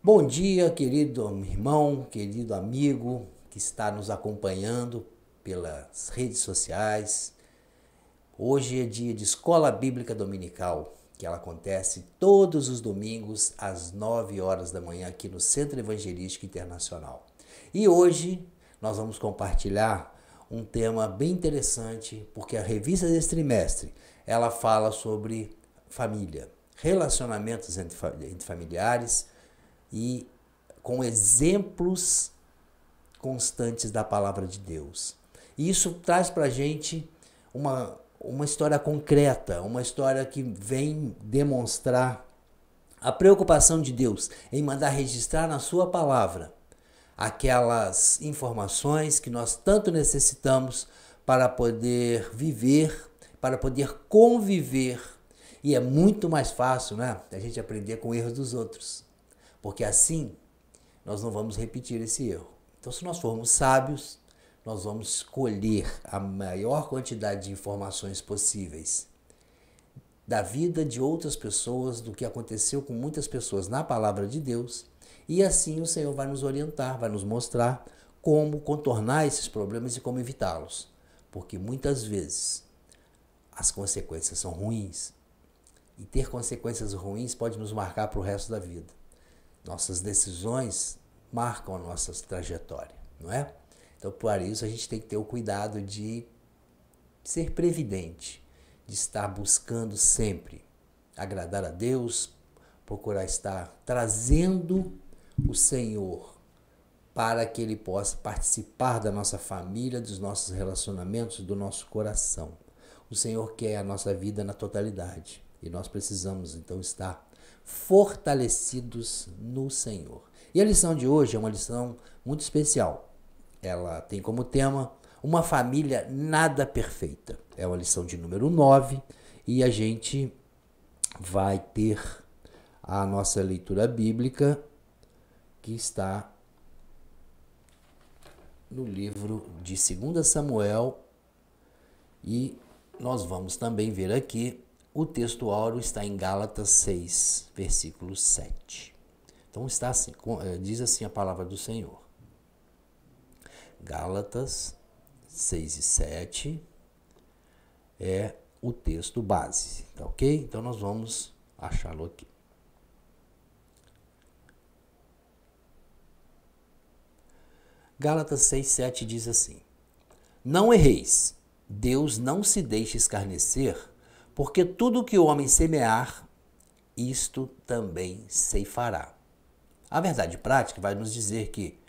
Bom dia, querido irmão, querido amigo que está nos acompanhando pelas redes sociais. Hoje é dia de Escola Bíblica Dominical, que ela acontece todos os domingos às 9 horas da manhã aqui no Centro Evangelístico Internacional. E hoje nós vamos compartilhar um tema bem interessante, porque a revista desse trimestre, ela fala sobre família, relacionamentos entre familiares e com exemplos constantes da palavra de Deus. E isso traz para a gente uma história concreta, uma história que vem demonstrar a preocupação de Deus em mandar registrar na sua palavra aquelas informações que nós tanto necessitamos para poder viver, para poder conviver. E é muito mais fácil, né, a gente aprender com erros dos outros, porque assim nós não vamos repetir esse erro. Então, se nós formos sábios, nós vamos escolher a maior quantidade de informações possíveis da vida de outras pessoas, do que aconteceu com muitas pessoas na palavra de Deus, e assim o Senhor vai nos orientar, vai nos mostrar como contornar esses problemas e como evitá-los. Porque muitas vezes as consequências são ruins, e ter consequências ruins pode nos marcar para o resto da vida. Nossas decisões marcam a nossa trajetória, não é? Então, por isso, a gente tem que ter o cuidado de ser previdente, de estar buscando sempre agradar a Deus, procurar estar trazendo o Senhor para que Ele possa participar da nossa família, dos nossos relacionamentos, do nosso coração. O Senhor quer a nossa vida na totalidade e nós precisamos, então, estar fortalecidos no Senhor. E a lição de hoje é uma lição muito especial. Ela tem como tema uma família nada perfeita. É uma lição de número 9 e a gente vai ter a nossa leitura bíblica que está no livro de 2 Samuel e nós vamos também ver aqui o texto áureo está em Gálatas 6, versículo 7. Então está assim, diz assim a palavra do Senhor. Gálatas 6 e 7 é o texto base, tá ok? Então nós vamos achá-lo aqui. Gálatas 6, 7 diz assim: Não erreis, Deus não se deixa escarnecer, porque tudo que o homem semear, isto também ceifará. A verdade prática vai nos dizer que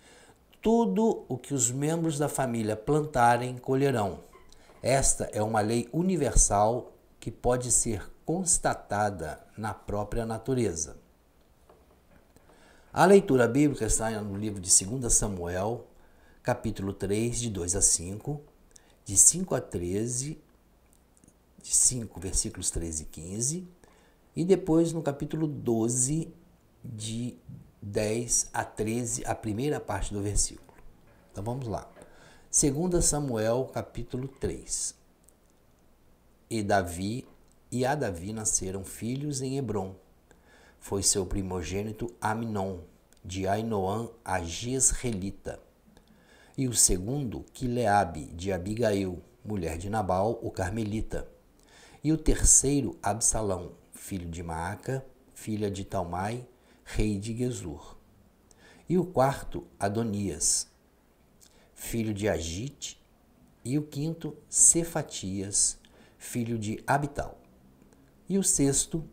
tudo o que os membros da família plantarem, colherão. Esta é uma lei universal que pode ser constatada na própria natureza. A leitura bíblica está no livro de 2 Samuel, capítulo 3, de 2 a 5, de 5 a 13, de 5, versículos 13 e 15, e depois no capítulo 12, de 10 a 13, a primeira parte do versículo. Então vamos lá. 2 Samuel, capítulo 3. E a Davi nasceram filhos em Hebrom. Foi seu primogênito Amnon, de Ainoã a Jezreelita. E o segundo, Quileabe, de Abigail, mulher de Nabal, o Carmelita. E o terceiro, Absalão, filho de Maaca, filha de Talmai, rei de Gesur. E o quarto, Adonias, filho de Agite. E o quinto, Cefatias, filho de Abital. E o sexto,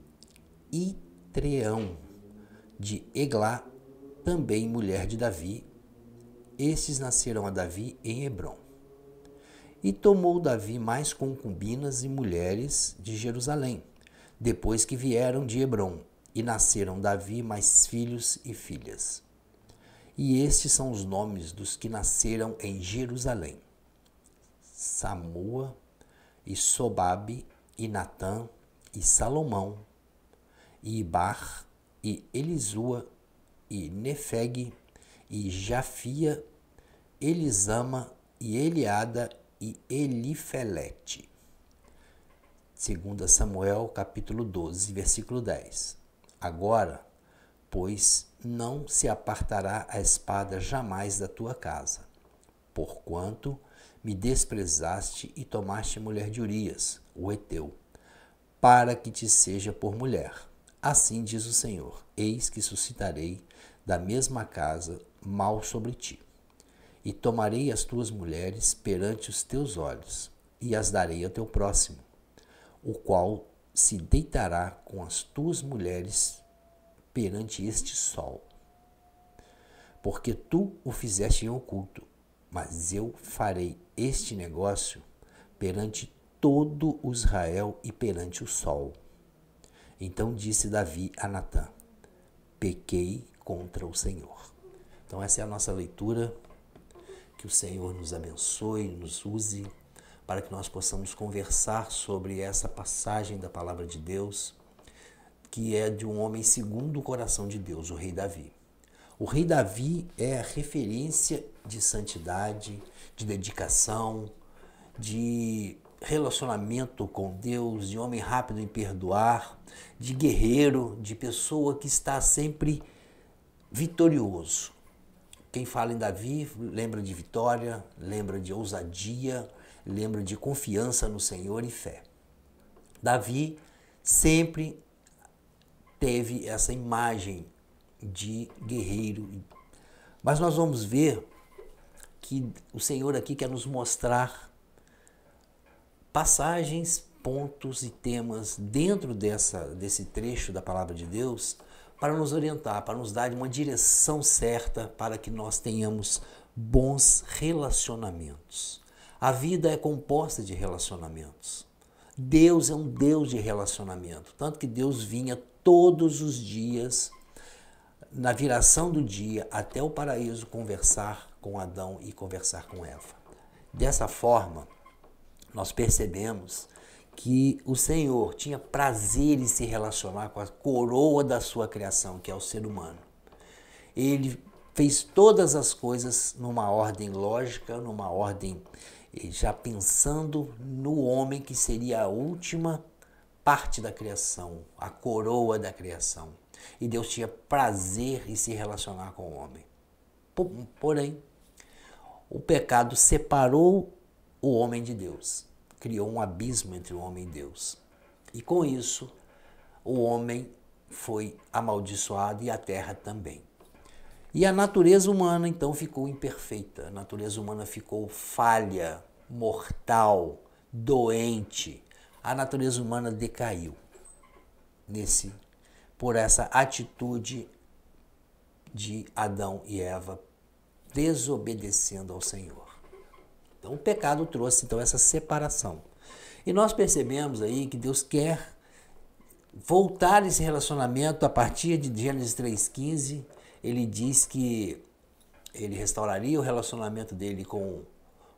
Itreão, de Eglá, também mulher de Davi. Estes nasceram a Davi em Hebrom. E tomou Davi mais concubinas e mulheres de Jerusalém, depois que vieram de Hebrom, e nasceram Davi mais filhos e filhas. E estes são os nomes dos que nasceram em Jerusalém: Samua, e Sobabe, e Natã, e Salomão, e Ibar, e Elisua, e Nefeg, e Jafia, Elisama, e Eliada, e Elifelete. 2 Samuel, capítulo 12, versículo 10. Agora, pois não se apartará a espada jamais da tua casa, porquanto me desprezaste e tomaste a mulher de Urias, o heteu, para que te seja por mulher. Assim diz o Senhor, eis que suscitarei da mesma casa mal sobre ti, e tomarei as tuas mulheres perante os teus olhos, e as darei ao teu próximo, o qual se deitará com as tuas mulheres perante este sol. Porque tu o fizeste em oculto, mas eu farei este negócio perante todo o Israel e perante o sol. Então disse Davi a Natã, pequei contra o Senhor. Então essa é a nossa leitura, que o Senhor nos abençoe, nos use, para que nós possamos conversar sobre essa passagem da palavra de Deus, que é de um homem segundo o coração de Deus, o rei Davi. O rei Davi é a referência de santidade, de dedicação, de relacionamento com Deus, de homem rápido em perdoar, de guerreiro, de pessoa que está sempre vitorioso. Quem fala em Davi lembra de vitória, lembra de ousadia, lembra de confiança no Senhor e fé. Davi sempre teve essa imagem de guerreiro. Mas nós vamos ver que o Senhor aqui quer nos mostrar passagens, pontos e temas dentro desse trecho da palavra de Deus para nos orientar, para nos dar uma direção certa para que nós tenhamos bons relacionamentos. A vida é composta de relacionamentos. Deus é um Deus de relacionamento, tanto que Deus vinha todos os dias, na viração do dia, até o paraíso conversar com Adão e conversar com Eva. Dessa forma, nós percebemos que o Senhor tinha prazer em se relacionar com a coroa da sua criação, que é o ser humano. Ele fez todas as coisas numa ordem lógica, numa ordem já pensando no homem, que seria a última parte da criação, a coroa da criação. E Deus tinha prazer em se relacionar com o homem. Porém, o pecado separou o homem de Deus, criou um abismo entre o homem e Deus. E com isso, o homem foi amaldiçoado e a terra também. E a natureza humana então ficou imperfeita, a natureza humana ficou falha, mortal, doente. A natureza humana decaiu por essa atitude de Adão e Eva desobedecendo ao Senhor. Então o pecado trouxe então essa separação. E nós percebemos aí que Deus quer voltar esse relacionamento a partir de Gênesis 3,15. Ele diz que ele restauraria o relacionamento dele com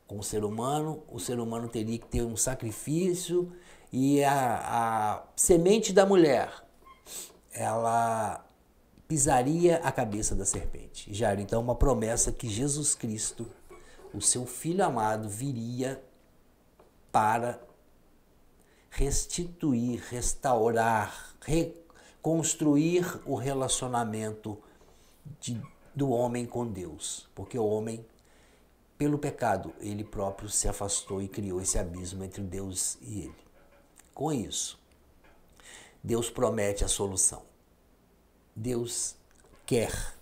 o ser humano teria que ter um sacrifício e a semente da mulher, ela pisaria a cabeça da serpente. Já era então uma promessa que Jesus Cristo, o seu Filho amado, viria para restituir, restaurar, reconstruir o relacionamento do homem com Deus. Porque o homem, pelo pecado, ele próprio se afastou e criou esse abismo entre Deus e ele. Com isso, Deus promete a solução. Deus quer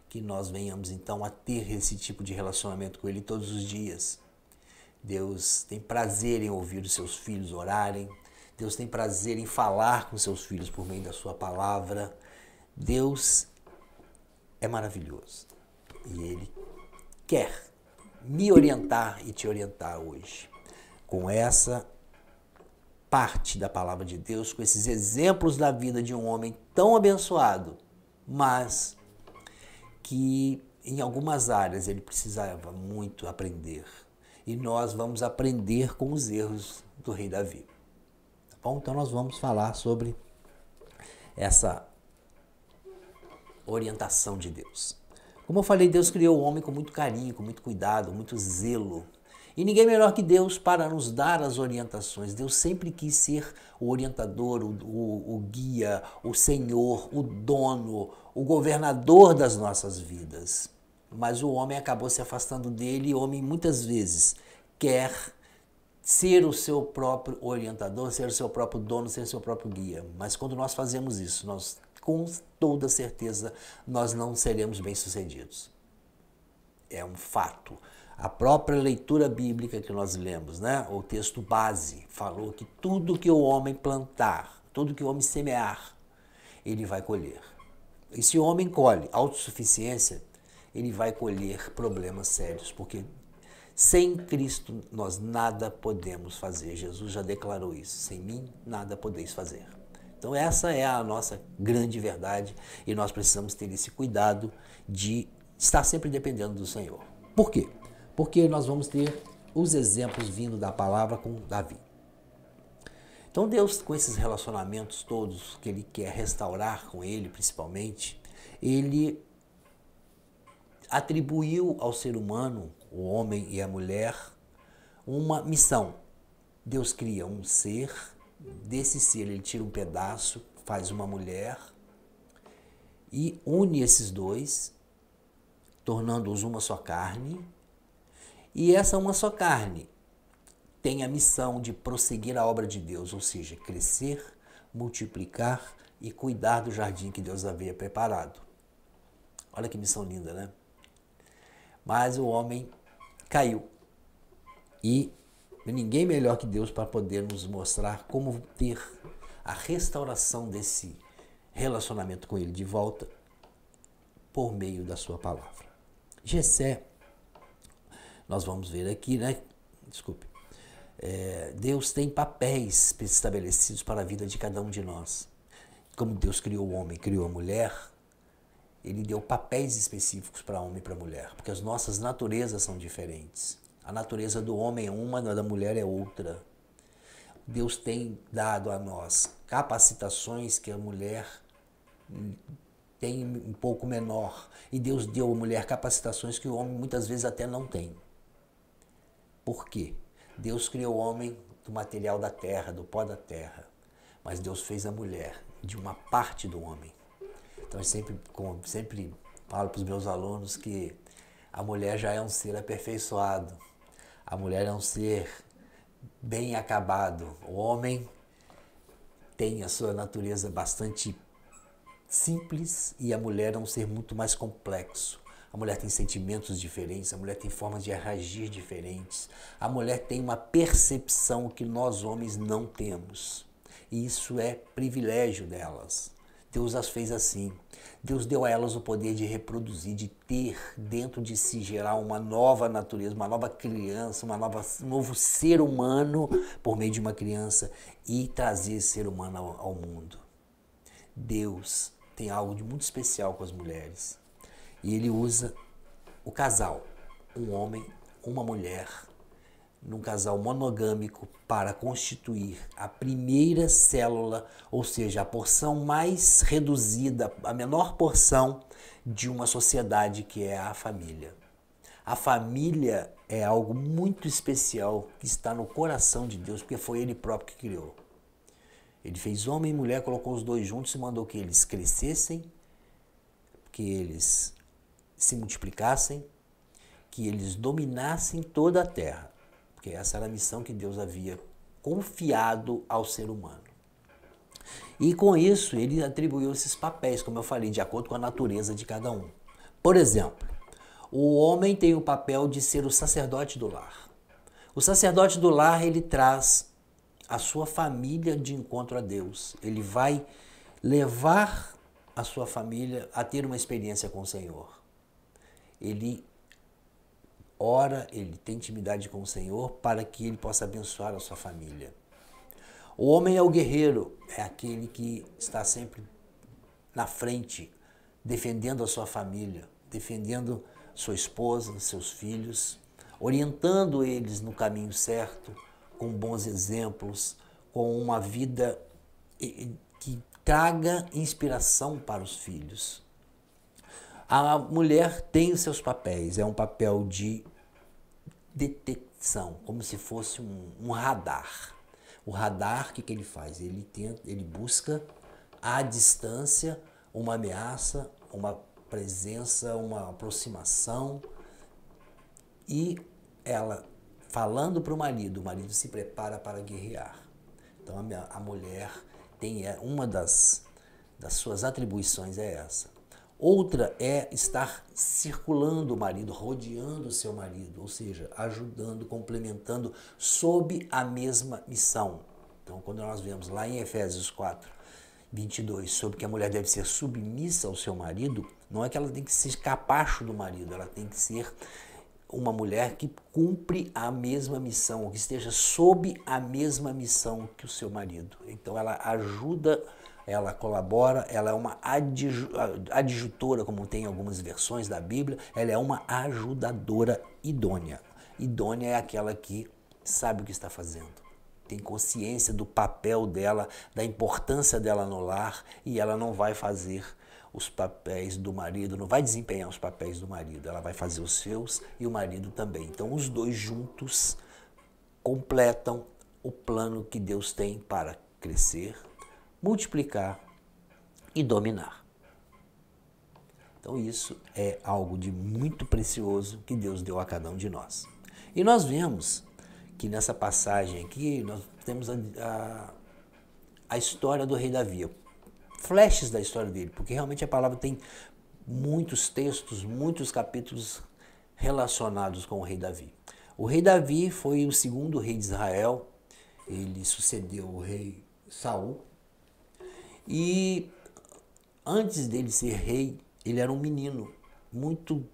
que nós venhamos então a ter esse tipo de relacionamento com Ele todos os dias. Deus tem prazer em ouvir os seus filhos orarem. Deus tem prazer em falar com seus filhos por meio da sua palavra. Deus é maravilhoso e Ele quer me orientar e te orientar hoje com essa parte da palavra de Deus, com esses exemplos da vida de um homem tão abençoado, mas que em algumas áreas ele precisava muito aprender. E nós vamos aprender com os erros do rei Davi. Tá bom? Então nós vamos falar sobre essa orientação de Deus. Como eu falei, Deus criou o homem com muito carinho, com muito cuidado, muito zelo. E ninguém melhor que Deus para nos dar as orientações. Deus sempre quis ser o orientador, o guia, o senhor, o dono, o governador das nossas vidas. Mas o homem acabou se afastando dele e o homem muitas vezes quer ser o seu próprio orientador, ser o seu próprio dono, ser o seu próprio guia. Mas quando nós fazemos isso, nós, com toda certeza, nós não seremos bem-sucedidos. É um fato. A própria leitura bíblica que nós lemos, né? O texto base, falou que tudo que o homem plantar, tudo que o homem semear, ele vai colher. E se o homem colhe autossuficiência, ele vai colher problemas sérios, porque sem Cristo nós nada podemos fazer. Jesus já declarou isso. Sem mim nada podeis fazer. Então essa é a nossa grande verdade e nós precisamos ter esse cuidado de estar sempre dependendo do Senhor. Por quê? Porque nós vamos ter os exemplos vindo da palavra com Davi. Então Deus, com esses relacionamentos todos que Ele quer restaurar com Ele, principalmente, Ele atribuiu ao ser humano, o homem e a mulher, uma missão. Deus cria um ser, desse ser Ele tira um pedaço, faz uma mulher e une esses dois, tornando-os uma só carne. E essa uma só carne tem a missão de prosseguir a obra de Deus, ou seja, crescer, multiplicar e cuidar do jardim que Deus havia preparado. Olha que missão linda, né? Mas o homem caiu. E ninguém melhor que Deus para poder nos mostrar como ter a restauração desse relacionamento com Ele de volta por meio da sua palavra. Jessé, nós vamos ver aqui, né? Desculpe. Deus tem papéis estabelecidos para a vida de cada um de nós. Como Deus criou o homem, criou a mulher, Ele deu papéis específicos para homem e para mulher, porque as nossas naturezas são diferentes. A natureza do homem é uma, a da mulher é outra. Deus tem dado a nós capacitações que a mulher tem um pouco menor. E Deus deu à mulher capacitações que o homem muitas vezes até não tem. Por quê? Deus criou o homem do material da terra, do pó da terra. Mas Deus fez a mulher de uma parte do homem. Então eu sempre falo para os meus alunos que a mulher já é um ser aperfeiçoado. A mulher é um ser bem acabado. O homem tem a sua natureza bastante simples e a mulher é um ser muito mais complexo. A mulher tem sentimentos diferentes, a mulher tem formas de reagir diferentes. A mulher tem uma percepção que nós homens não temos. E isso é privilégio delas. Deus as fez assim. Deus deu a elas o poder de reproduzir, de ter dentro de si, gerar uma nova natureza, uma nova criança, um novo ser humano por meio de uma criança e trazer esse ser humano ao mundo. Deus tem algo de muito especial com as mulheres. E Ele usa o casal, um homem, uma mulher, num casal monogâmico para constituir a primeira célula, ou seja, a porção mais reduzida, a menor porção de uma sociedade que é a família. A família é algo muito especial que está no coração de Deus, porque foi Ele próprio que criou. Ele fez homem e mulher, colocou os dois juntos e mandou que eles crescessem, que eles se multiplicassem, que eles dominassem toda a terra. Porque essa era a missão que Deus havia confiado ao ser humano. E com isso, Ele atribuiu esses papéis, como eu falei, de acordo com a natureza de cada um. Por exemplo, o homem tem o papel de ser o sacerdote do lar. O sacerdote do lar, ele traz a sua família de encontro a Deus. Ele vai levar a sua família a ter uma experiência com o Senhor. Ele ora, ele tem intimidade com o Senhor para que ele possa abençoar a sua família. O homem é o guerreiro, é aquele que está sempre na frente, defendendo a sua família, defendendo sua esposa, seus filhos, orientando eles no caminho certo, com bons exemplos, com uma vida que traga inspiração para os filhos. A mulher tem os seus papéis, é um papel de são como se fosse um radar. O radar, o que ele faz? Ele busca à distância uma ameaça, uma presença, uma aproximação, e ela falando para o marido se prepara para guerrear. Então a mulher tem uma das suas atribuições é essa. Outra é estar circulando o marido, rodeando o seu marido, ou seja, ajudando, complementando, sob a mesma missão. Então, quando nós vemos lá em Efésios 4, 22, sobre que a mulher deve ser submissa ao seu marido, não é que ela tem que ser capacho do marido, ela tem que ser uma mulher que cumpre a mesma missão, que esteja sob a mesma missão que o seu marido. Então, ela ajuda, ela colabora, ela é uma adjutora, como tem em algumas versões da Bíblia, ela é uma ajudadora idônea. Idônea é aquela que sabe o que está fazendo, tem consciência do papel dela, da importância dela no lar, e ela não vai fazer os papéis do marido, não vai desempenhar os papéis do marido, ela vai fazer os seus e o marido também. Então os dois juntos completam o plano que Deus tem para crescer, multiplicar e dominar. Então isso é algo de muito precioso que Deus deu a cada um de nós. E nós vemos que nessa passagem aqui nós temos a história do rei Davi, flashes da história dele, porque realmente a palavra tem muitos textos, muitos capítulos relacionados com o rei Davi. O rei Davi foi o segundo rei de Israel, ele sucedeu o rei Saul, e antes dele ser rei, ele era um menino muito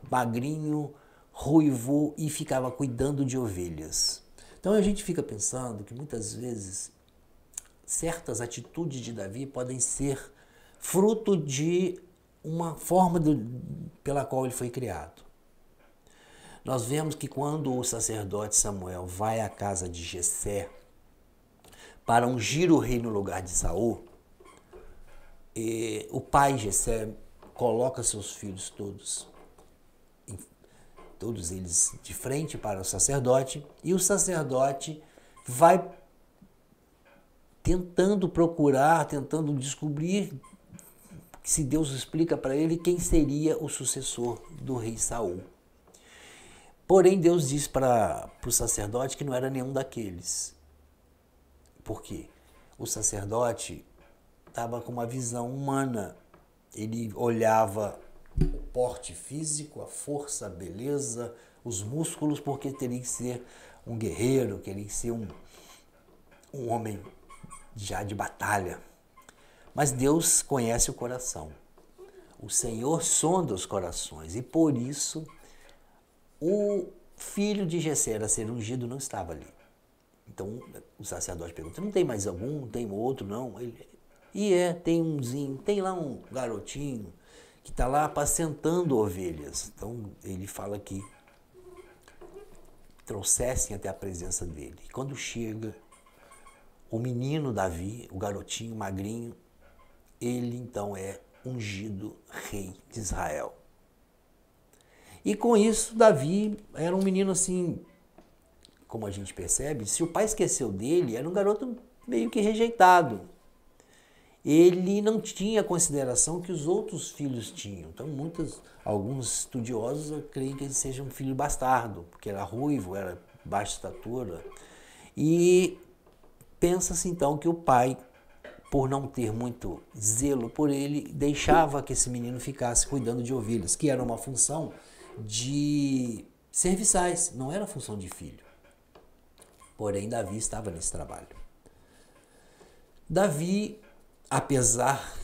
magrinho, ruivo, e ficava cuidando de ovelhas. Então a gente fica pensando que muitas vezes certas atitudes de Davi podem ser fruto de uma forma pela qual ele foi criado. Nós vemos que quando o sacerdote Samuel vai à casa de Jessé para ungir o rei no lugar de Saul, o pai Jessé coloca seus filhos todos eles de frente para o sacerdote, e o sacerdote vai tentando procurar, tentando descobrir se Deus explica para ele quem seria o sucessor do rei Saul. Porém, Deus diz para o sacerdote que não era nenhum daqueles. Por quê? O sacerdote estava com uma visão humana. Ele olhava o porte físico, a força, a beleza, os músculos, porque teria que ser um guerreiro, teria que ser um homem já de batalha. Mas Deus conhece o coração. O Senhor sonda os corações, e por isso o filho de Jessé a ser ungido não estava ali. Então o sacerdote pergunta: não tem mais algum? Não tem outro? Não? Tem umzinho, tem lá um garotinho que está lá apacentando ovelhas. Então ele fala que trouxessem até a presença dele. E quando chega o menino Davi, o garotinho magrinho, ele então é ungido rei de Israel. E com isso, Davi era um menino assim, como a gente percebe, se o pai esqueceu dele, era um garoto meio que rejeitado. Ele não tinha a consideração que os outros filhos tinham. Então, alguns estudiosos creem que ele seja um filho bastardo, porque era ruivo, era baixa estatura. E pensa-se então que o pai, por não ter muito zelo por ele, deixava que esse menino ficasse cuidando de ovelhas, que era uma função de serviçais, não era função de filho. Porém, Davi estava nesse trabalho. Davi, apesar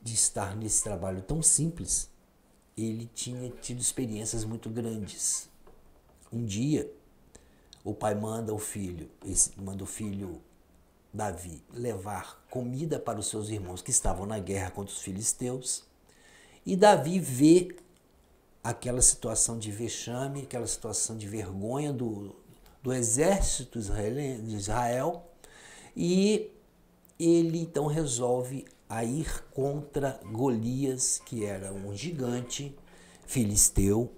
de estar nesse trabalho tão simples, ele tinha tido experiências muito grandes. Um dia, o pai manda o filho Davi levar comida para os seus irmãos que estavam na guerra contra os filisteus, e Davi vê aquela situação de vexame, aquela situação de vergonha do exército de Israel, e ele então resolve a ir contra Golias, que era um gigante filisteu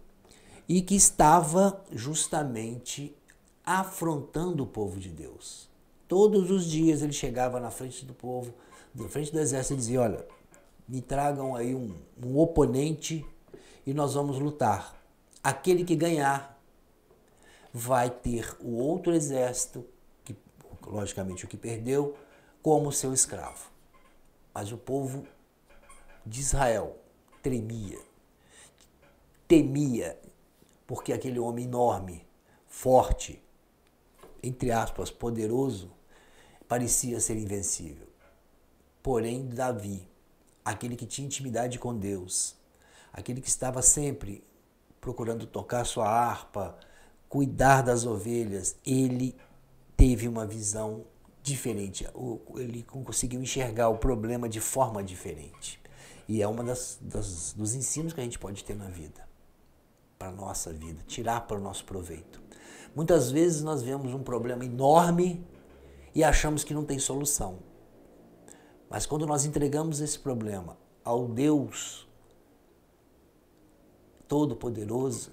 e que estava justamente afrontando o povo de Deus. Todos os dias ele chegava na frente do povo, na frente do exército, e dizia: olha, me tragam aí um oponente e nós vamos lutar. Aquele que ganhar vai ter o outro exército, que logicamente o que perdeu, como seu escravo. Mas o povo de Israel tremia, temia, porque aquele homem enorme, forte, entre aspas, poderoso, parecia ser invencível. Porém, Davi, aquele que tinha intimidade com Deus, aquele que estava sempre procurando tocar sua harpa, cuidar das ovelhas, ele teve uma visão diferente. Ele conseguiu enxergar o problema de forma diferente. E é uma dos ensinos que a gente pode ter na vida, para a nossa vida, tirar para o nosso proveito. Muitas vezes nós vemos um problema enorme e achamos que não tem solução. Mas quando nós entregamos esse problema ao Deus Todo-Poderoso,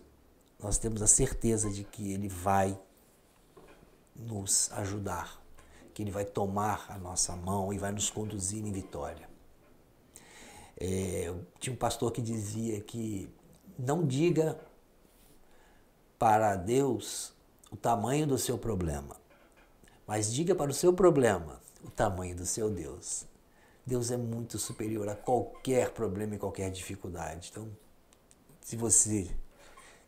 nós temos a certeza de que Ele vai nos ajudar, que Ele vai tomar a nossa mão e vai nos conduzir em vitória. Tinha um pastor que dizia que não diga para Deus o tamanho do seu problema, mas diga para o seu problema o tamanho do seu Deus. Deus é muito superior a qualquer problema e qualquer dificuldade. Então, se você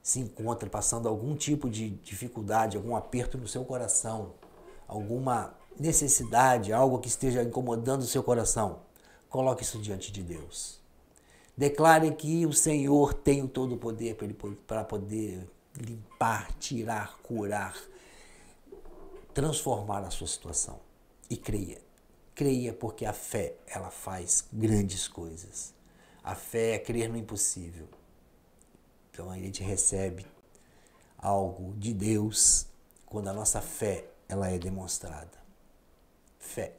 se encontra passando algum tipo de dificuldade, algum aperto no seu coração, alguma necessidade, algo que esteja incomodando o seu coração, coloque isso diante de Deus. Declare que o Senhor tem todo o poder para poder limpar, tirar, curar, transformar a sua situação. E creia. Creia, porque a fé, ela faz grandes coisas. A fé é crer no impossível. Então a gente recebe algo de Deus quando a nossa fé, ela é demonstrada. Fé.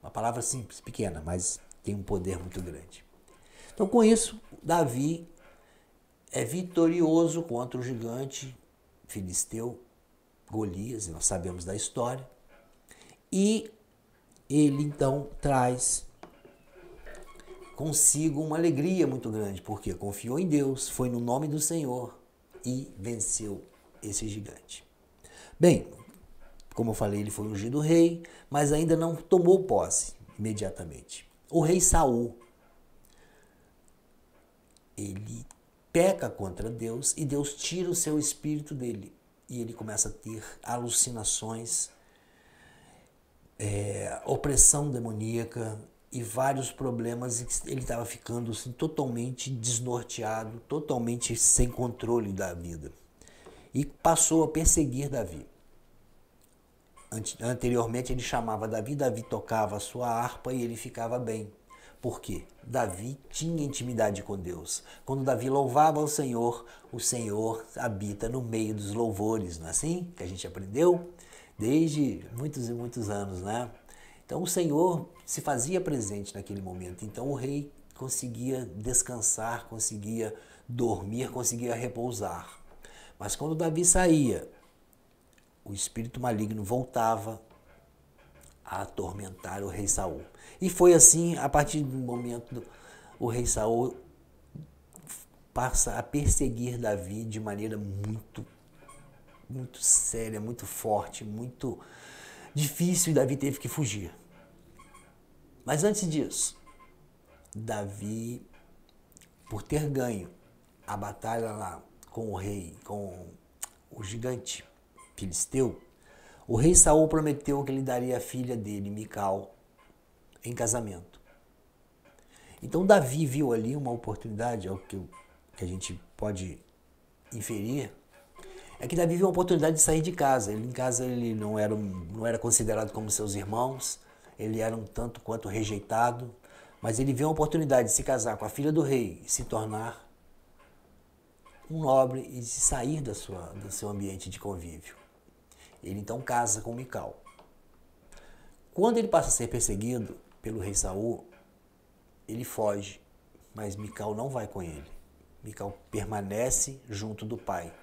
Uma palavra simples, pequena, mas tem um poder muito grande. Então com isso, Davi é vitorioso contra o gigante filisteu, Golias, nós sabemos da história. E ele então traz consigo uma alegria muito grande, porque confiou em Deus, foi no nome do Senhor e venceu esse gigante. Bem, como eu falei, ele foi ungido rei, mas ainda não tomou posse imediatamente. O rei Saul, ele peca contra Deus e Deus tira o seu espírito dele. E ele começa a ter alucinações, opressão demoníaca e vários problemas. Ele estava ficando assim, totalmente desnorteado, totalmente sem controle da vida. E passou a perseguir Davi. Anteriormente ele chamava Davi, Davi tocava a sua harpa e ele ficava bem. Por quê? Davi tinha intimidade com Deus. Quando Davi louvava o Senhor habita no meio dos louvores, não é assim? Que a gente aprendeu desde muitos e muitos anos, né? Então o Senhor se fazia presente naquele momento. Então o rei conseguia descansar, conseguia dormir, conseguia repousar. Mas quando Davi saía, o espírito maligno voltava a atormentar o rei Saul. E foi assim, a partir do momento, o rei Saul passa a perseguir Davi de maneira muito séria, muito forte, muito difícil, e Davi teve que fugir. Mas antes disso, Davi, por ter ganho a batalha lá com o rei, com o gigante filisteu, o rei Saul prometeu que ele daria a filha dele, Mical, em casamento. Então Davi viu ali uma oportunidade, é o que a gente pode inferir, é que Davi viu uma oportunidade de sair de casa. Em casa ele não era considerado como seus irmãos, ele era um tanto quanto rejeitado, mas ele viu uma oportunidade de se casar com a filha do rei e se tornar um nobre e se sair do seu ambiente de convívio. Ele então casa com Mical. Quando ele passa a ser perseguido pelo rei Saul, ele foge, mas Mical não vai com ele. Mical permanece junto do pai.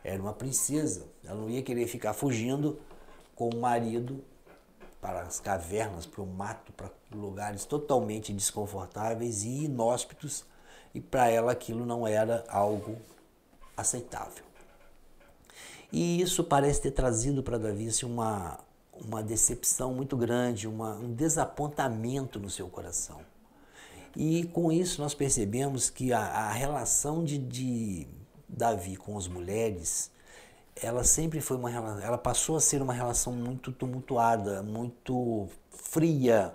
Era uma princesa. Ela não ia querer ficar fugindo com o marido para as cavernas, para o mato, para lugares totalmente desconfortáveis e inóspitos. E para ela aquilo não era algo aceitável. E isso parece ter trazido para Davi assim, uma decepção muito grande, um desapontamento no seu coração. E com isso nós percebemos que a relação de Davi com as mulheres, ela sempre foi uma relação, ela passou a ser uma relação muito tumultuada, muito fria.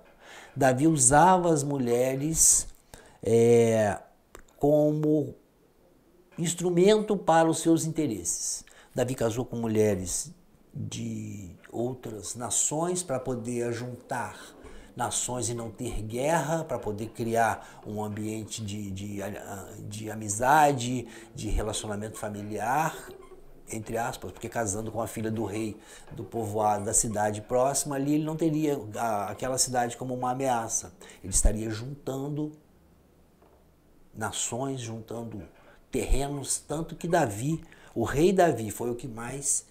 Davi usava as mulheres como instrumento para os seus interesses. Davi casou com mulheres de outras nações para poder juntar nações e não ter guerra, para poder criar um ambiente de amizade, de relacionamento familiar, entre aspas, porque casando com a filha do rei do povoado da cidade próxima, ali ele não teria aquela cidade como uma ameaça. Ele estaria juntando nações, juntando terrenos, tanto que Davi, o rei Davi, foi o que mais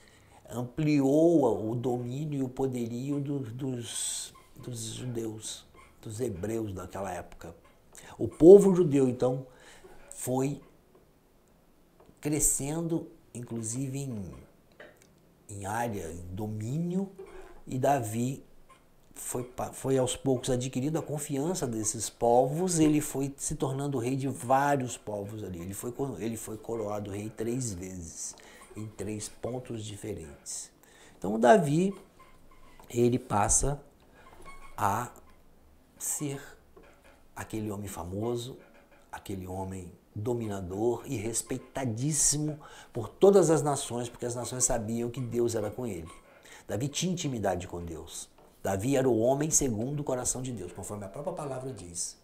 ampliou o domínio e o poderio dos judeus, dos hebreus daquela época. O povo judeu, então, foi crescendo, inclusive em área, em domínio, e Davi foi aos poucos adquirindo a confiança desses povos, ele foi se tornando rei de vários povos ali. Ele foi coroado rei 3 vezes, em 3 pontos diferentes. Então o Davi, ele passa a ser aquele homem famoso, aquele homem dominador e respeitadíssimo por todas as nações, porque as nações sabiam que Deus era com ele. Davi tinha intimidade com Deus. Davi era o homem segundo o coração de Deus, conforme a própria palavra diz.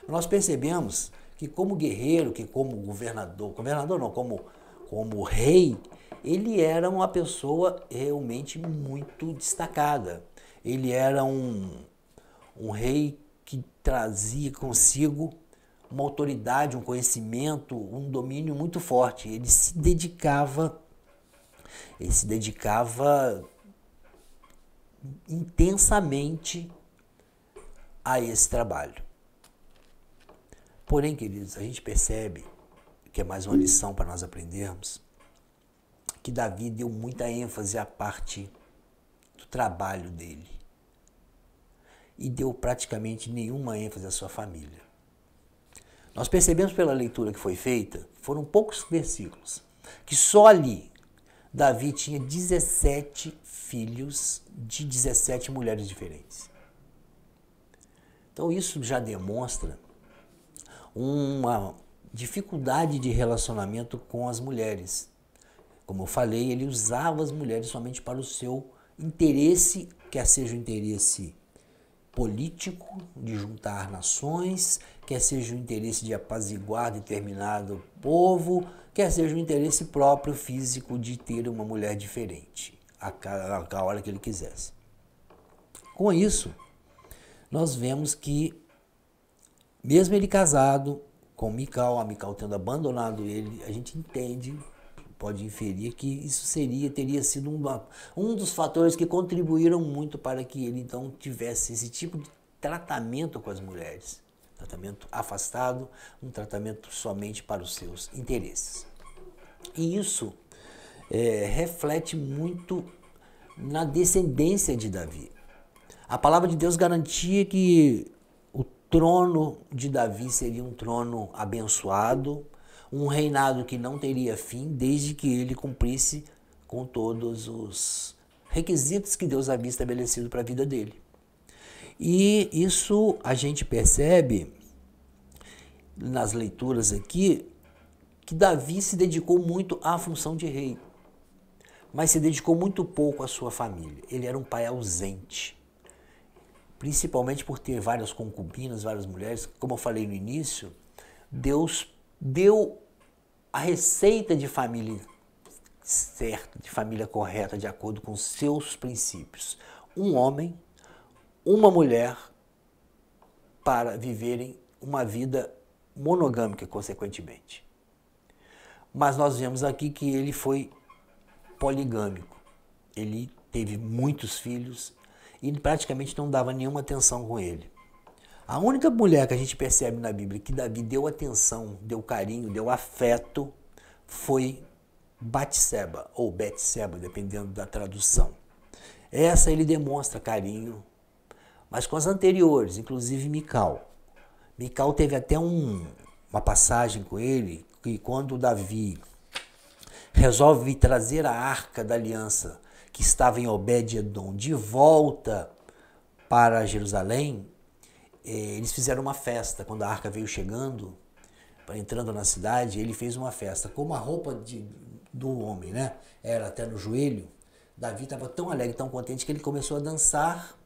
Nós percebemos que como guerreiro, que como governador não, como rei, ele era uma pessoa realmente muito destacada. Ele era um rei que trazia consigo uma autoridade, um conhecimento, um domínio muito forte. Ele se dedicava intensamente a esse trabalho. Porém, queridos, a gente percebe, que é mais uma lição para nós aprendermos, que Davi deu muita ênfase à parte do trabalho dele e deu praticamente nenhuma ênfase à sua família. Nós percebemos pela leitura que foi feita, foram poucos versículos, que só ali Davi tinha 17 filhos de 17 mulheres diferentes. Então isso já demonstra uma dificuldade de relacionamento com as mulheres. Como eu falei, ele usava as mulheres somente para o seu interesse, quer seja o interesse político, de juntar nações, quer seja o interesse de apaziguar determinado povo, quer seja o interesse próprio físico de ter uma mulher diferente, a hora que ele quisesse. Com isso, nós vemos que, mesmo ele casado com Mical, a Mical tendo abandonado ele, a gente entende, pode inferir que isso teria sido um dos fatores que contribuíram muito para que ele então tivesse esse tipo de tratamento com as mulheres. Tratamento afastado, um tratamento somente para os seus interesses. E isso reflete muito na descendência de Davi. A palavra de Deus garantia que o trono de Davi seria um trono abençoado, um reinado que não teria fim, desde que ele cumprisse com todos os requisitos que Deus havia estabelecido para a vida dele. E isso a gente percebe nas leituras aqui, que Davi se dedicou muito à função de rei, mas se dedicou muito pouco à sua família. Ele era um pai ausente, principalmente por ter várias concubinas, várias mulheres. Como eu falei no início, Deus deu a receita de família certa, de família correta, de acordo com seus princípios. Um homem, uma mulher, para viverem uma vida monogâmica, consequentemente. Mas nós vemos aqui que ele foi poligâmico. Ele teve muitos filhos e praticamente não dava nenhuma atenção com ele. A única mulher que a gente percebe na Bíblia que Davi deu atenção, deu carinho, deu afeto, foi Batseba, ou Betseba, dependendo da tradução. Essa ele demonstra carinho, mas com as anteriores, inclusive Mical. Mical teve até uma passagem com ele, que quando Davi resolve trazer a Arca da Aliança, que estava em Obed-Edom, de volta para Jerusalém, eles fizeram uma festa. Quando a arca veio chegando, entrando na cidade, ele fez uma festa. Como a roupa do homem, né, era até no joelho, Davi estava tão alegre, tão contente, que ele começou a dançar,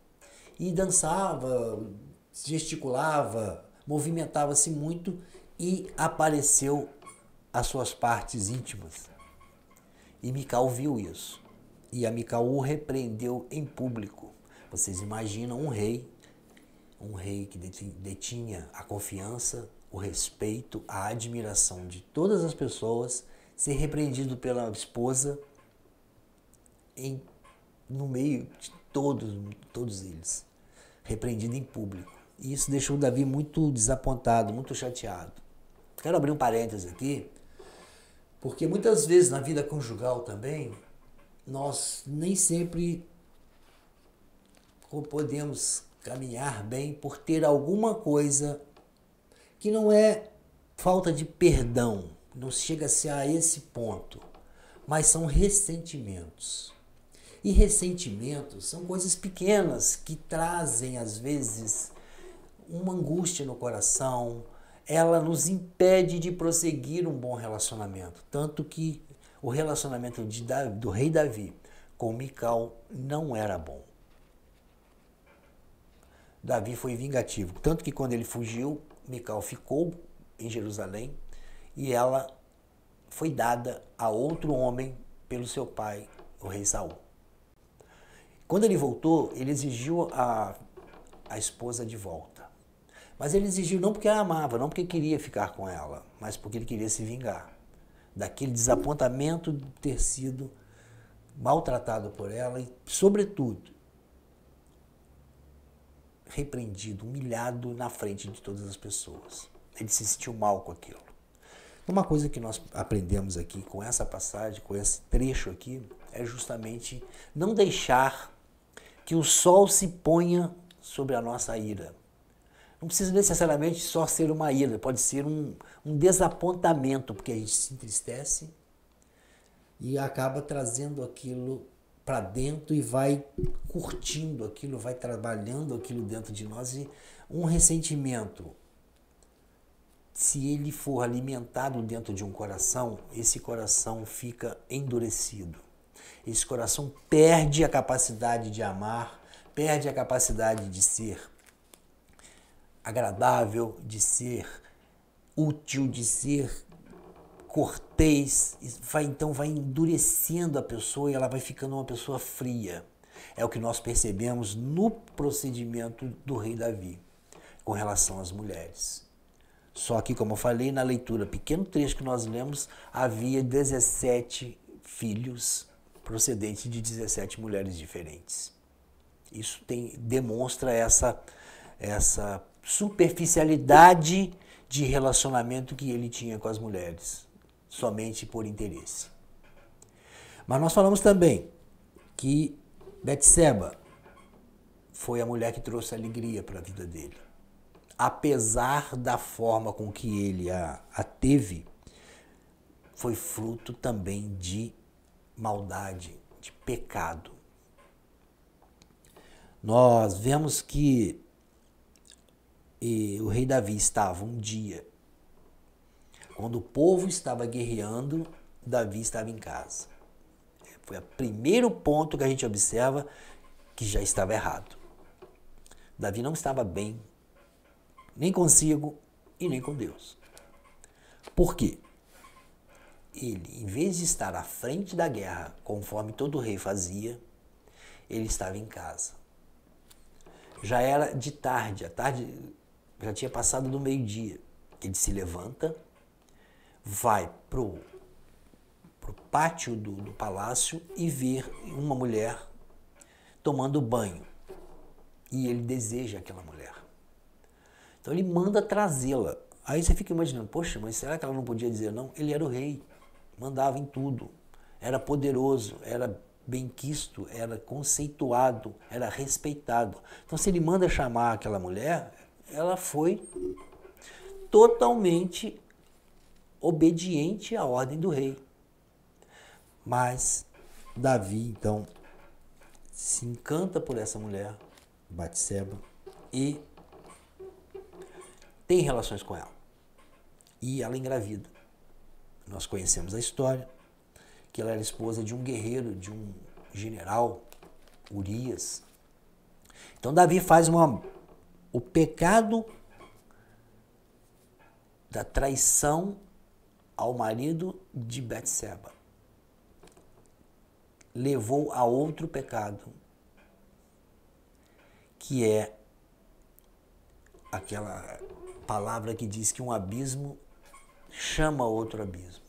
e dançava, gesticulava, movimentava-se muito, e apareceu as suas partes íntimas. E Mical viu isso. E a Mical o repreendeu em público. Vocês imaginam um rei que detinha a confiança, o respeito, a admiração de todas as pessoas, ser repreendido pela esposa no meio de todos eles, repreendido em público. E isso deixou Davi muito desapontado, muito chateado. Quero abrir um parênteses aqui, porque muitas vezes na vida conjugal também, nós nem sempre podemos caminhar bem por ter alguma coisa que não é falta de perdão, não chega a ser a esse ponto, mas são ressentimentos. E ressentimentos são coisas pequenas que trazem, às vezes, uma angústia no coração, ela nos impede de prosseguir um bom relacionamento. Tanto que o relacionamento do rei Davi com Mical não era bom. Davi foi vingativo, tanto que quando ele fugiu, Mical ficou em Jerusalém e ela foi dada a outro homem pelo seu pai, o rei Saul. Quando ele voltou, ele exigiu a esposa de volta. Mas ele exigiu não porque a amava, não porque queria ficar com ela, mas porque ele queria se vingar daquele desapontamento de ter sido maltratado por ela e, sobretudo, repreendido, humilhado na frente de todas as pessoas. Ele se sentiu mal com aquilo. Uma coisa que nós aprendemos aqui com essa passagem, com esse trecho aqui, é justamente não deixar que o sol se ponha sobre a nossa ira. Não precisa necessariamente só ser uma ira, pode ser um desapontamento, porque a gente se entristece e acaba trazendo aquilo para dentro e vai curtindo aquilo, vai trabalhando aquilo dentro de nós. E um ressentimento, se ele for alimentado dentro de um coração, esse coração fica endurecido. Esse coração perde a capacidade de amar, perde a capacidade de ser agradável, de ser útil, de ser cortês, então vai endurecendo a pessoa e ela vai ficando uma pessoa fria. É o que nós percebemos no procedimento do rei Davi com relação às mulheres. Só que, como eu falei, na leitura, pequeno trecho que nós lemos, havia 17 filhos procedentes de 17 mulheres diferentes. Isso demonstra essa superficialidade de relacionamento que ele tinha com as mulheres, somente por interesse. Mas nós falamos também que Betseba foi a mulher que trouxe alegria para a vida dele. Apesar da forma com que ele a teve, foi fruto também de maldade, de pecado. Nós vemos que o rei Davi estava um dia, quando o povo estava guerreando, Davi estava em casa. Foi o primeiro ponto que a gente observa que já estava errado. Davi não estava bem, nem consigo e nem com Deus. Por quê? Ele, em vez de estar à frente da guerra, conforme todo rei fazia, ele estava em casa. Já era de tarde, a tarde já tinha passado do meio-dia. Ele se levanta, vai pro o pátio do palácio e vê uma mulher tomando banho. E ele deseja aquela mulher. Então ele manda trazê-la. Aí você fica imaginando, poxa, mas será que ela não podia dizer não? Ele era o rei, mandava em tudo, era poderoso, era benquisto, era conceituado, era respeitado. Então se ele manda chamar aquela mulher, ela foi totalmente obediente à ordem do rei. Mas Davi, então, se encanta por essa mulher, Batseba, e tem relações com ela. E ela engravida. Nós conhecemos a história, que ela era esposa de um guerreiro, de um general, Urias. Então Davi faz o pecado da traição ao marido de Batseba. Levou a outro pecado, que é aquela palavra que diz que um abismo chama outro abismo.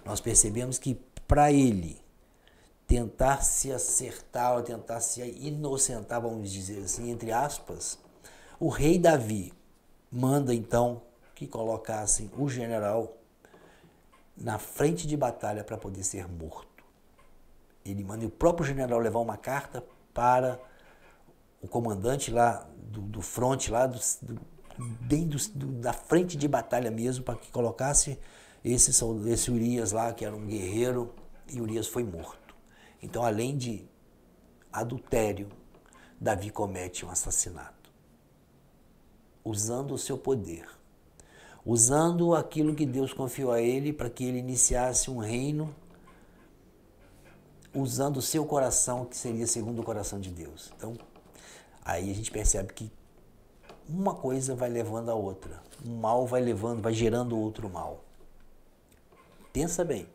Nós percebemos que para ele tentar se acertar, ou tentar se inocentar, vamos dizer assim, entre aspas, o rei Davi manda então que colocassem o general na frente de batalha para poder ser morto. Ele manda o próprio general levar uma carta para o comandante lá do fronte, lá da frente de batalha mesmo, para que colocasse esse Urias lá, que era um guerreiro, e Urias foi morto. Então, além de adultério, Davi comete um assassinato, usando o seu poder, usando aquilo que Deus confiou a ele para que ele iniciasse um reino, usando o seu coração, que seria segundo o coração de Deus. Então, aí a gente percebe que uma coisa vai levando a outra. Um mal vai gerando outro mal. Pensa bem.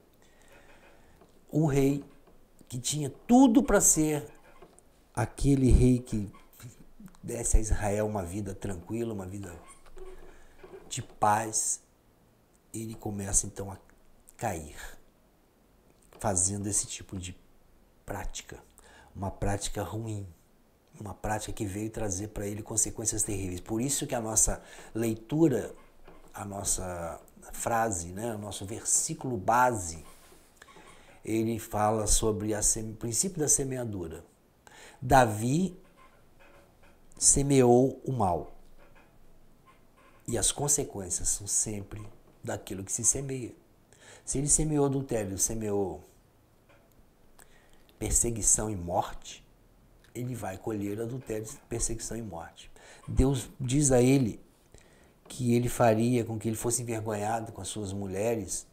Um rei que tinha tudo para ser aquele rei que desse a Israel uma vida tranquila, uma vida de paz, ele começa então a cair, fazendo esse tipo de prática, uma prática ruim, uma prática que veio trazer para ele consequências terríveis. Por isso que a nossa leitura, a nossa frase, né, o nosso versículo base, ele fala sobre o princípio da semeadura. Davi semeou o mal. E as consequências são sempre daquilo que se semeia. Se ele semeou adultério, semeou perseguição e morte, ele vai colher adultério, perseguição e morte. Deus diz a ele que ele faria com que ele fosse envergonhado com as suas mulheres,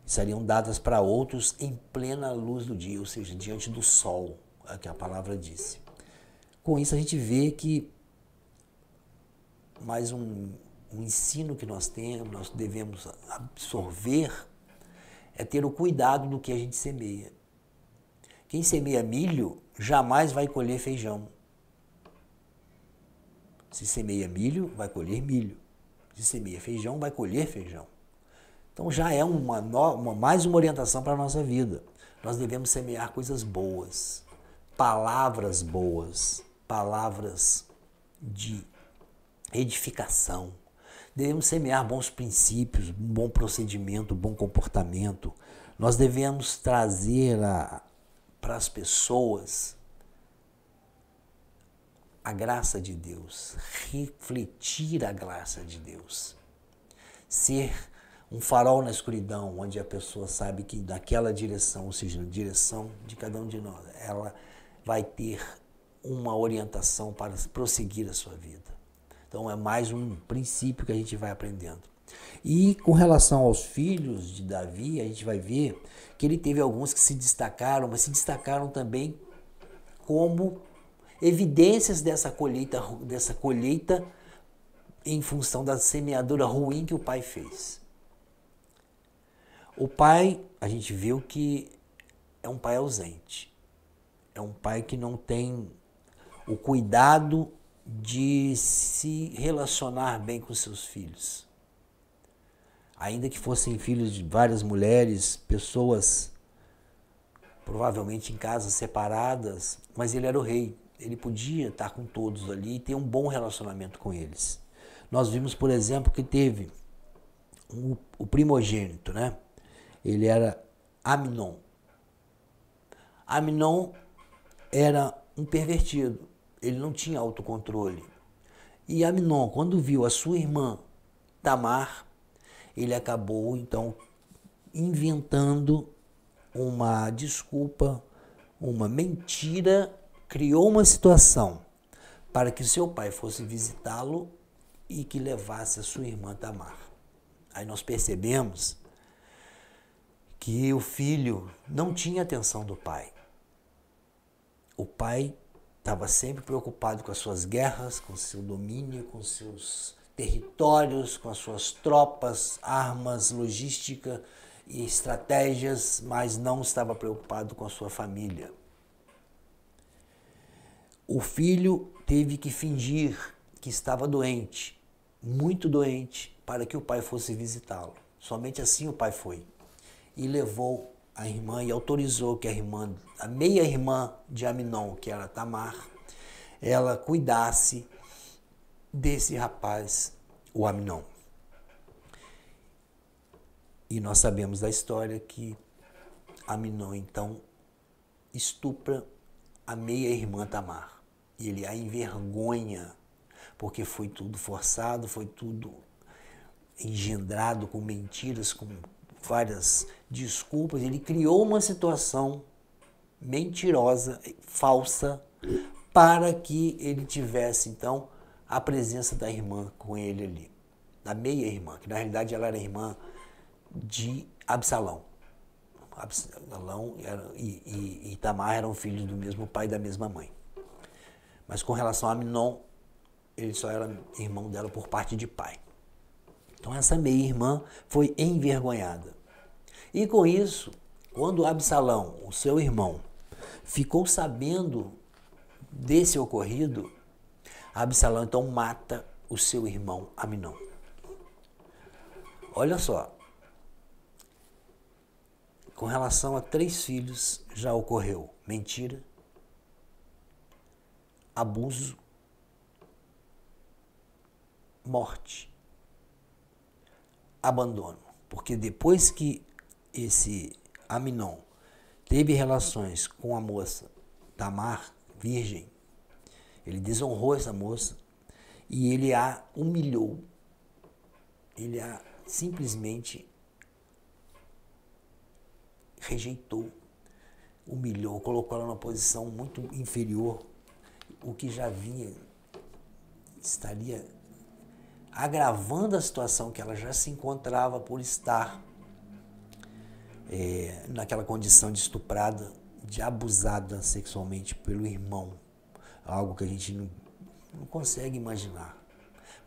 que seriam dadas para outros em plena luz do dia, ou seja, diante do sol, é o que a palavra disse. Com isso a gente vê que mais um ensino que nós temos, nós devemos absorver, é ter o cuidado do que a gente semeia. Quem semeia milho jamais vai colher feijão. Se semeia milho, vai colher milho. Se semeia feijão, vai colher feijão. Então já é mais uma orientação para a nossa vida. Nós devemos semear coisas boas, palavras de edificação. Devemos semear bons princípios, um bom procedimento, um bom comportamento. Nós devemos trazer para as pessoas a graça de Deus, refletir a graça de Deus, ser um farol na escuridão, onde a pessoa sabe que naquela direção, ou seja, na direção de cada um de nós, ela vai ter uma orientação para prosseguir a sua vida. Então é mais um princípio que a gente vai aprendendo. E com relação aos filhos de Davi, a gente vai ver que ele teve alguns que se destacaram, mas se destacaram também como evidências dessa colheita em função da semeadura ruim que o pai fez. O pai, a gente viu que é um pai ausente. É um pai que não tem o cuidado de se relacionar bem com seus filhos. ainda que fossem filhos de várias mulheres, pessoas provavelmente em casas separadas, mas ele era o rei. Ele podia estar com todos ali e ter um bom relacionamento com eles. Nós vimos, por exemplo, que teve o primogênito, né? Ele era Amnon. Amnon era um pervertido, ele não tinha autocontrole. E Amnon, quando viu a sua irmã Tamar, ele acabou então inventando uma desculpa, uma mentira, criou uma situação para que seu pai fosse visitá-lo e que levasse a sua irmã Tamar. Aí nós percebemos que o filho não tinha atenção do pai. O pai estava sempre preocupado com as suas guerras, com seu domínio, com seus territórios, com as suas tropas, armas, logística e estratégias, mas não estava preocupado com a sua família. O filho teve que fingir que estava doente, muito doente, para que o pai fosse visitá-lo. Somente assim o pai foi. E levou a irmã e autorizou que a meia-irmã de Amnon, que era Tamar, ela cuidasse desse rapaz, o Amnon. E nós sabemos da história que Amnon, então, estupra a meia-irmã Tamar. E ele a envergonha, porque foi tudo forçado, foi tudo engendrado com mentiras, com várias desculpas. Ele criou uma situação mentirosa, falsa, para que ele tivesse, então, a presença da irmã com ele ali. Da meia-irmã, que na realidade ela era irmã de Absalão. Absalão e Tamar eram filhos do mesmo pai e da mesma mãe. Mas com relação a Amnon, ele só era irmão dela por parte de pai. Então essa meia-irmã foi envergonhada. E com isso, quando Absalão, o seu irmão, ficou sabendo desse ocorrido, Absalão então mata o seu irmão Amnon. Olha só, com relação a 3 filhos já ocorreu mentira, abuso, morte, abandono. Porque depois que esse Amnon teve relações com a moça Tamar, virgem, ele desonrou essa moça e ele a humilhou. Ele a simplesmente rejeitou, humilhou, colocou ela numa posição muito inferior, o que já estaria agravando a situação que ela já se encontrava por estar naquela condição de estuprada, de abusada sexualmente pelo irmão. Algo que a gente não consegue imaginar.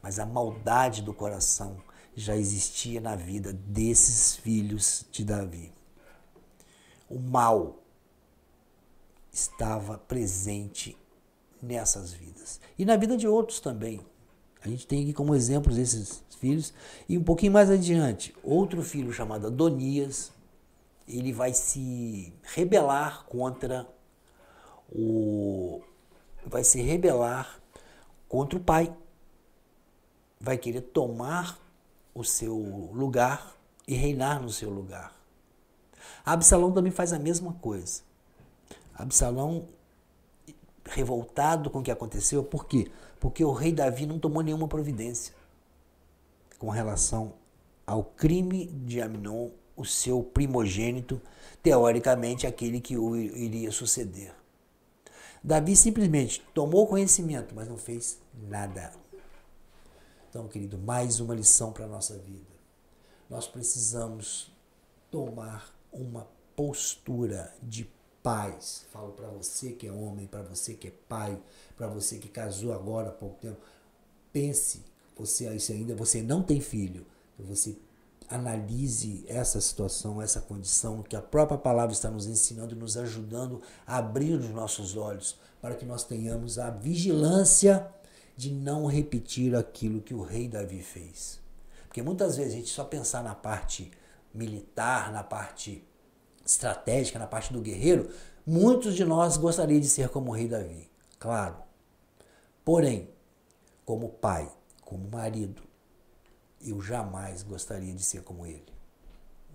Mas a maldade do coração já existia na vida desses filhos de Davi. O mal estava presente nessas vidas. E na vida de outros também. A gente tem aqui como exemplos esses filhos. E um pouquinho mais adiante, outro filho chamado Adonias, ele vai se rebelar contra o pai. Vai querer tomar o seu lugar e reinar no seu lugar. Absalão também faz a mesma coisa. Absalão, revoltado com o que aconteceu, por quê? Porque o rei Davi não tomou nenhuma providência com relação ao crime de Amnon, o seu primogênito, teoricamente aquele que o iria suceder. Davi simplesmente tomou conhecimento, mas não fez nada. Então, querido, mais uma lição para a nossa vida. Nós precisamos tomar uma postura de paz. Falo para você que é homem, para você que é pai, para você que casou agora há pouco tempo. Pense, você não tem filho, você analise essa situação, essa condição que a própria palavra está nos ensinando, nos ajudando a abrir os nossos olhos para que nós tenhamos a vigilância de não repetir aquilo que o rei Davi fez. Porque muitas vezes a gente só pensar na parte militar, na parte estratégica, na parte do guerreiro, muitos de nós gostariam de ser como o rei Davi, claro. Porém, como pai, como marido, eu jamais gostaria de ser como ele.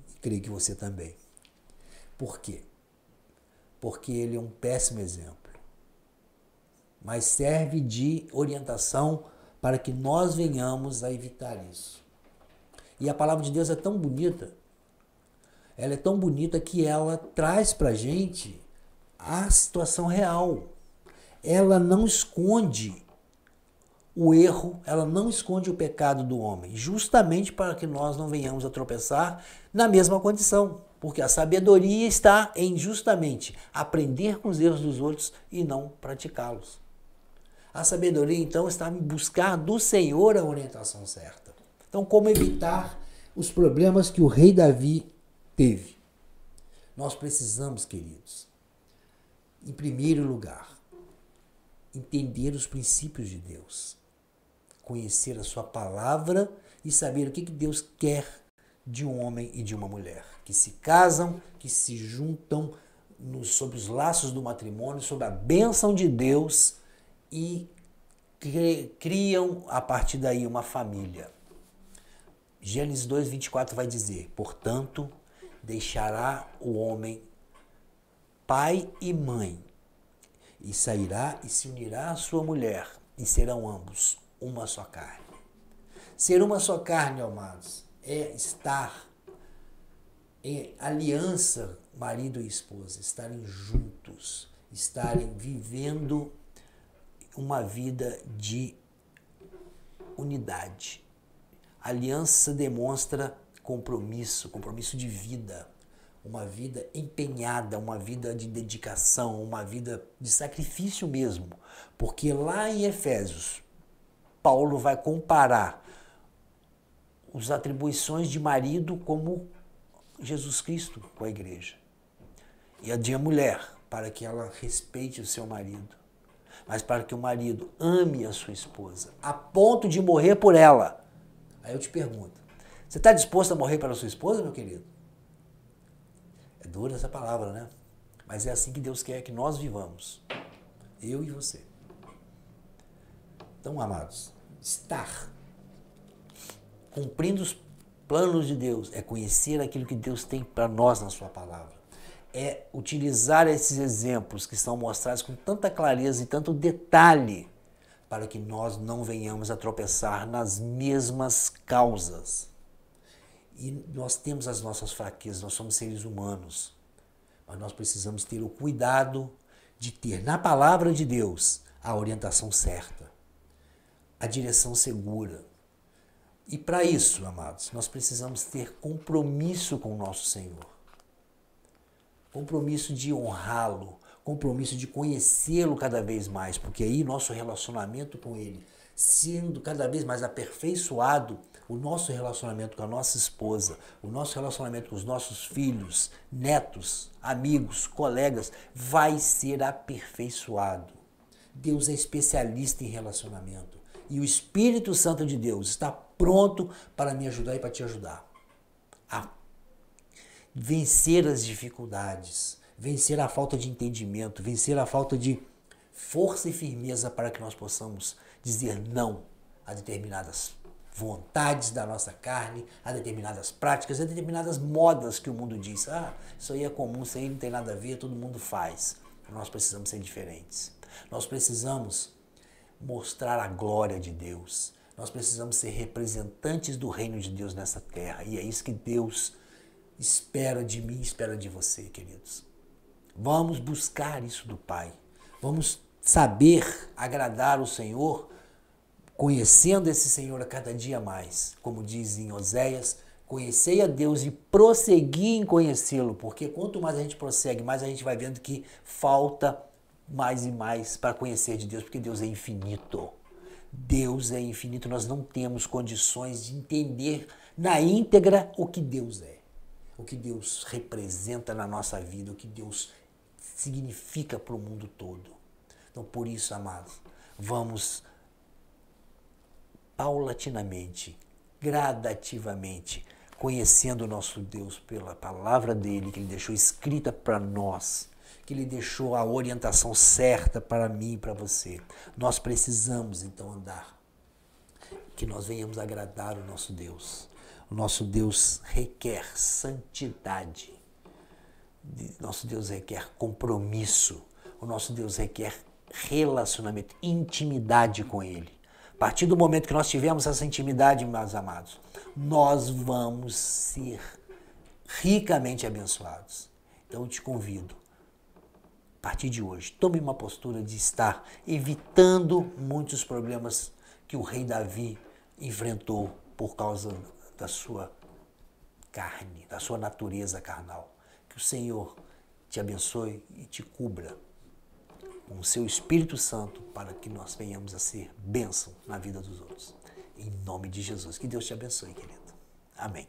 E creio que você também. Por quê? Porque ele é um péssimo exemplo. Mas serve de orientação para que nós venhamos a evitar isso. E a palavra de Deus é tão bonita, ela é tão bonita que ela traz para a gente a situação real. Ela não esconde o erro, ela não esconde o pecado do homem, justamente para que nós não venhamos a tropeçar na mesma condição. Porque a sabedoria está em justamente aprender com os erros dos outros e não praticá-los. A sabedoria, então, está em buscar do Senhor a orientação certa. Então, como evitar os problemas que o rei Davi teve? Nós precisamos, queridos, em primeiro lugar, entender os princípios de Deus, conhecer a sua palavra e saber o que Deus quer de um homem e de uma mulher, que se casam, que se juntam sob os laços do matrimônio, sob a bênção de Deus e criam a partir daí uma família. Gênesis 2:24 vai dizer: portanto, deixará o homem pai e mãe, e sairá e se unirá à sua mulher, e serão ambos uma só carne. Ser uma só carne, amados, é estar em aliança, marido e esposa, estarem juntos, estarem vivendo uma vida de unidade. Aliança demonstra compromisso, compromisso de vida, uma vida empenhada, uma vida de dedicação, uma vida de sacrifício mesmo. Porque lá em Efésios, Paulo vai comparar as atribuições de marido como Jesus Cristo com a igreja. E a de mulher, para que ela respeite o seu marido, mas para que o marido ame a sua esposa, a ponto de morrer por ela. Aí eu te pergunto, você está disposto a morrer pela sua esposa, meu querido? É dura essa palavra, né? Mas é assim que Deus quer que nós vivamos. Eu e você. Então, amados, estar cumprindo os planos de Deus é conhecer aquilo que Deus tem para nós na sua palavra. É utilizar esses exemplos que são mostrados com tanta clareza e tanto detalhe para que nós não venhamos a tropeçar nas mesmas causas. E nós temos as nossas fraquezas, nós somos seres humanos, mas nós precisamos ter o cuidado de ter na palavra de Deus a orientação certa, a direção segura. E para isso, amados, nós precisamos ter compromisso com o nosso Senhor. Compromisso de honrá-lo, compromisso de conhecê-lo cada vez mais, porque aí nosso relacionamento com ele, sendo cada vez mais aperfeiçoado, o nosso relacionamento com a nossa esposa, o nosso relacionamento com os nossos filhos, netos, amigos, colegas, vai ser aperfeiçoado. Deus é especialista em relacionamento e o Espírito Santo de Deus está pronto para me ajudar e para te ajudar a vencer as dificuldades, vencer a falta de entendimento, vencer a falta de força e firmeza para que nós possamos dizer não a determinadas vontades da nossa carne, a determinadas práticas, a determinadas modas que o mundo diz. Ah, isso aí é comum, isso aí não tem nada a ver, todo mundo faz. Nós precisamos ser diferentes. Nós precisamos mostrar a glória de Deus. Nós precisamos ser representantes do reino de Deus nessa terra. E é isso que Deus espera de mim, espera de você, queridos. Vamos buscar isso do Pai. Vamos saber agradar o Senhor, conhecendo esse Senhor a cada dia mais. Como diz em Oséias, conhecei a Deus e prossegui em conhecê-lo, porque quanto mais a gente prossegue, mais a gente vai vendo que falta mais e mais para conhecer de Deus, porque Deus é infinito. Deus é infinito, nós não temos condições de entender na íntegra o que Deus é, o que Deus representa na nossa vida, o que Deus significa para o mundo todo. Então, por isso, amados, vamos paulatinamente gradativamente, conhecendo o nosso Deus pela palavra dele, que ele deixou escrita para nós, que ele deixou a orientação certa para mim e para você. Nós precisamos então andar, que nós venhamos agradar o nosso Deus. O nosso Deus requer santidade. Nosso Deus requer compromisso. O nosso Deus requer relacionamento, intimidade com Ele. A partir do momento que nós tivermos essa intimidade, meus amados, nós vamos ser ricamente abençoados. Então eu te convido, a partir de hoje, tome uma postura de estar evitando muitos problemas que o rei Davi enfrentou por causa da sua carne, da sua natureza carnal. Que o Senhor te abençoe e te cubra com o seu Espírito Santo para que nós venhamos a ser bênção na vida dos outros. Em nome de Jesus. Que Deus te abençoe, querido. Amém.